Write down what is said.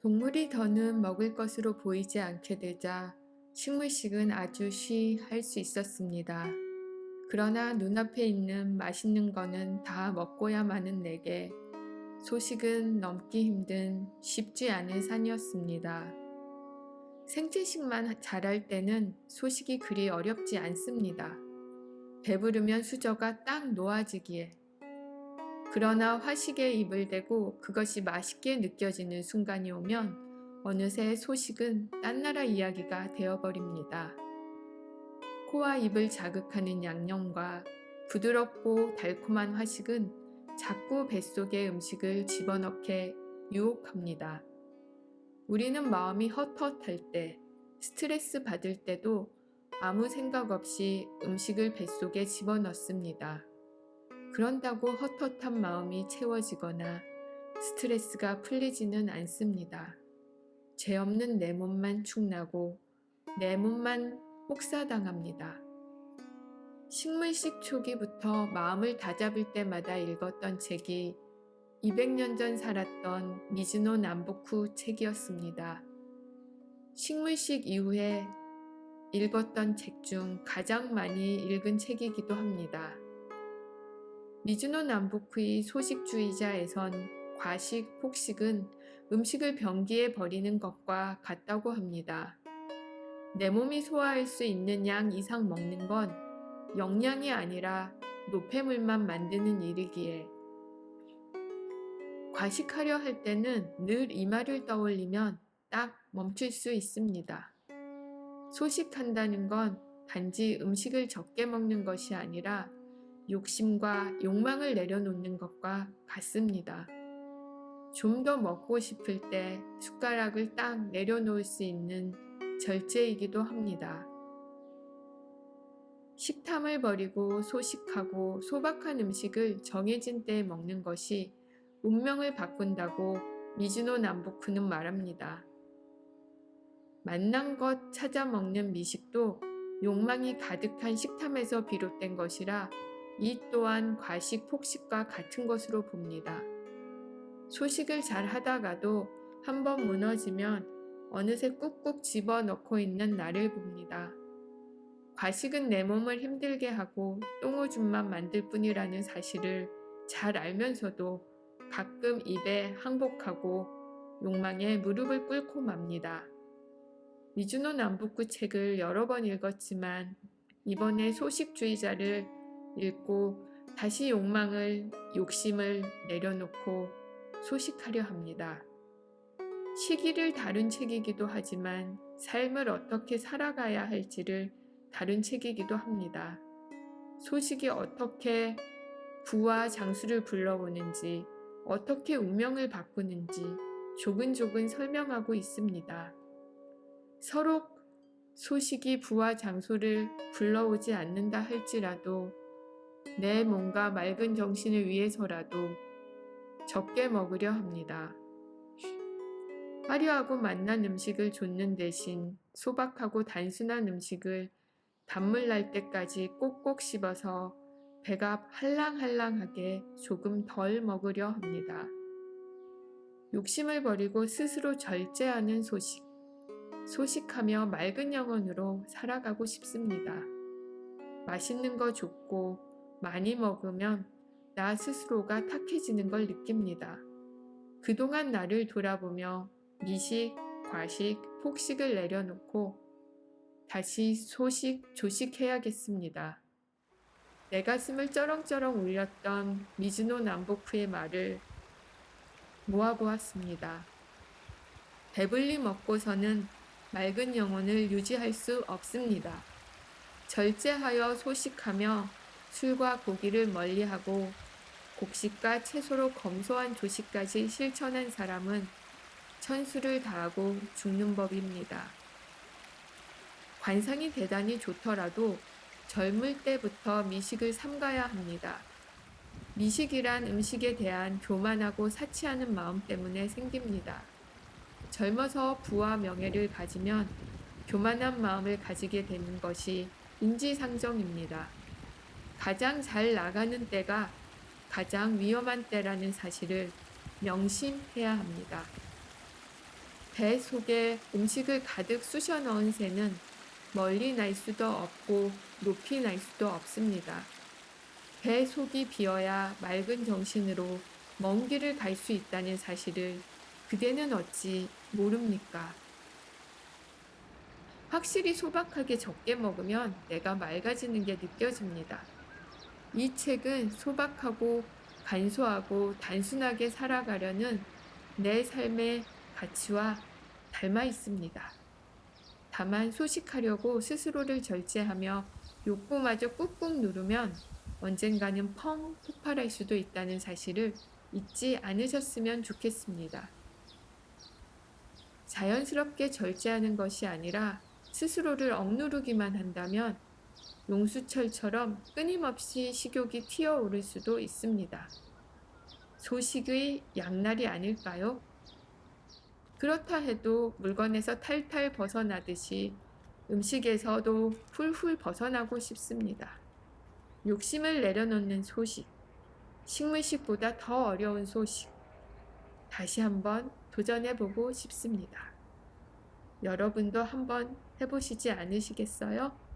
동물이 더는 먹을 것으로 보이지 않게 되자 식물식은 아주 쉬 할 수 있었습니다. 그러나 눈앞에 있는 맛있는 거는 다 먹고야 마는 내게 소식은 넘기 힘든 쉽지 않은 산이었습니다. 생채식만 자랄 때는 소식이 그리 어렵지 않습니다. 배부르면 수저가 딱 놓아지기에. 그러나 화식에 입을 대고 그것이 맛있게 느껴지는 순간이 오면 어느새 소식은 딴 나라 이야기가 되어버립니다. 코와 입을 자극하는 양념과 부드럽고 달콤한 화식은 자꾸 뱃속에 음식을 집어넣게 유혹합니다. 우리는 마음이 헛헛할 때, 스트레스 받을 때도 아무 생각 없이 음식을 뱃속에 집어넣습니다. 그런다고 헛헛한 마음이 채워지거나 스트레스가 풀리지는 않습니다. 죄 없는 내 몸만 축나고 내 몸만 혹사당합니다. 식물식 초기부터 마음을 다잡을 때마다 읽었던 책이 200년 전 살았던 미즈노 남부쿠 책이었습니다. 식물식 이후에 읽었던 책 중 가장 많이 읽은 책이기도 합니다. 미즈노 남부쿠의 소식주의자에선 과식, 폭식은 음식을 변기에 버리는 것과 같다고 합니다. 내 몸이 소화할 수 있는 양 이상 먹는 건 영양이 아니라 노폐물만 만드는 일이기에 과식하려 할 때는 늘 이 말을 떠올리면 딱 멈출 수 있습니다. 소식한다는 건 단지 음식을 적게 먹는 것이 아니라 욕심과 욕망을 내려놓는 것과 같습니다. 좀 더 먹고 싶을 때 숟가락을 딱 내려놓을 수 있는 절제이기도 합니다. 식탐을 버리고 소식하고 소박한 음식을 정해진 때에 먹는 것이 운명을 바꾼다고 미즈노 남부쿠는 말합니다. 맛난 것 찾아 먹는 미식도 욕망이 가득한 식탐에서 비롯된 것이라 이 또한 과식, 폭식과 같은 것으로 봅니다. 소식을 잘 하다가도 한번 무너지면 어느새 꾹꾹 집어넣고 있는 나를 봅니다. 과식은 내 몸을 힘들게 하고 똥오줌만 만들 뿐이라는 사실을 잘 알면서도 가끔 입에 항복하고 욕망에 무릎을 꿇고 맙니다. 미즈노 남부쿠 책을 여러 번 읽었지만 이번에 소식주의자를 읽고 다시 욕심을 내려놓고 소식하려 합니다. 시기를 다룬 책이기도 하지만 삶을 어떻게 살아가야 할지를 다룬 책이기도 합니다. 소식이 어떻게 부와 장수를 불러오는지, 어떻게 운명을 바꾸는지 조근조근 설명하고 있습니다. 서로 소식이 부와 장수를 불러오지 않는다 할지라도 내 몸과 맑은 정신을 위해서라도 적게 먹으려 합니다. 화려하고 맛난 음식을 좇는 대신 소박하고 단순한 음식을 단물 날 때까지 꼭꼭 씹어서 배가 할랑할랑하게 조금 덜 먹으려 합니다. 욕심을 버리고 스스로 절제하는 소식하며 맑은 영혼으로 살아가고 싶습니다. 맛있는 거 좋고 많이 먹으면 나 스스로가 탁해지는 걸 느낍니다. 그동안 나를 돌아보며 미식, 과식, 폭식을 내려놓고 다시 조식해야겠습니다. 내 가슴을 쩌렁쩌렁 울렸던 미즈노 남부쿠의 말을 모아보았습니다. 배불리 먹고서는 맑은 영혼을 유지할 수 없습니다. 절제하여 소식하며 술과 고기를 멀리하고 곡식과 채소로 검소한 조식까지 실천한 사람은 천수를 다하고 죽는 법입니다. 관상이 대단히 좋더라도 젊을 때부터 미식을 삼가야 합니다. 미식이란 음식에 대한 교만하고 사치하는 마음 때문에 생깁니다. 젊어서 부와 명예를 가지면 교만한 마음을 가지게 되는 것이 인지상정입니다. 가장 잘 나가는 때가 가장 위험한 때라는 사실을 명심해야 합니다. 배 속에 음식을 가득 쑤셔 넣은 새는 멀리 날 수도 없고 높이 날 수도 없습니다. 배 속이 비어야 맑은 정신으로 먼 길을 갈 수 있다는 사실을 그대는 어찌 모릅니까? 확실히 소박하게 적게 먹으면 내가 맑아지는 게 느껴집니다. 이 책은 소박하고 간소하고 단순하게 살아가려는 내 삶의 가치와 닮아 있습니다. 다만 소식하려고 스스로를 절제하며 욕구마저 꾹꾹 누르면 언젠가는 펑 폭발할 수도 있다는 사실을 잊지 않으셨으면 좋겠습니다. 자연스럽게 절제하는 것이 아니라 스스로를 억누르기만 한다면 용수철처럼 끊임없이 식욕이 튀어오를 수도 있습니다. 소식의 양날이 아닐까요? 그렇다 해도 물건에서 탈탈 벗어나듯이 음식에서도 훌훌 벗어나고 싶습니다. 욕심을 내려놓는 소식, 식물식보다 더 어려운 소식, 다시 한번 도전해보고 싶습니다. 여러분도 한번 해보시지 않으시겠어요?